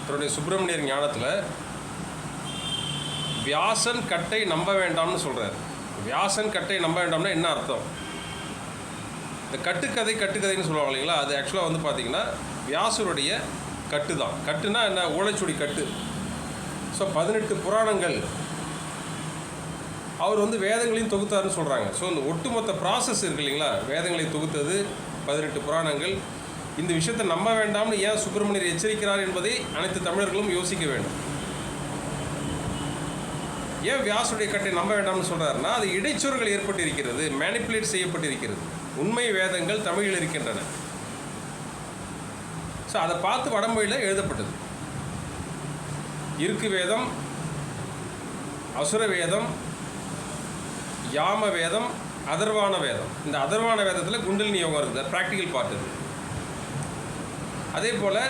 தன்னுடைய சுப்பிரமணியர் ஞானத்தில் வியாசன் கட்டை நம்ப வேண்டாம்னு சொல்கிறார். வியாசன் கட்டை நம்ப வேண்டாம்னா என்ன அர்த்தம்? இந்த கட்டுக்கதைன்னு சொல்லுவாங்க இல்லைங்களா, அது ஆக்சுவலாக வந்து பார்த்திங்கன்னா வியாசருடைய கட்டு தான். கட்டுனா என்ன? ஓலைச்சுவடி கட்டு. ஸோ 18 புராணங்கள் அவர் வந்து வேதங்களையும் தொகுத்தாருன்னு சொல்கிறாங்க. ஸோ இந்த ஒட்டுமொத்த ப்ராசஸ் இருக்குது இல்லைங்களா, வேதங்களை தொகுத்தது 18 புராணங்கள். இந்த விஷயத்தை நம்ப வேண்டாம்னு ஏன் சுப்பிரமணியர் எச்சரிக்கிறார் என்பதை அனைத்து தமிழர்களும் யோசிக்க வேண்டும். ஏன் வியாசருடைய கட்டை நம்ப வேண்டாம்னு சொல்கிறாருன்னா, அது இடைச்சொற்கள் ஏற்பட்டிருக்கிறது, மேனிப்புலேட் செய்யப்பட்டிருக்கிறது. உண்மை வேதங்கள் தமிழில் இருக்கின்றன. ஸோ அதை பார்த்து வடமொழியில் எழுதப்பட்டது. இருக்கு வேதம், அசுர வேதம், யாம வேதம், அதர்வான வேதம். இந்த அதர்வான வேதத்தில் குண்டலினி யோகம் இருக்குது, ப்ராக்டிக்கல் பார்ட் இது. அதே போல்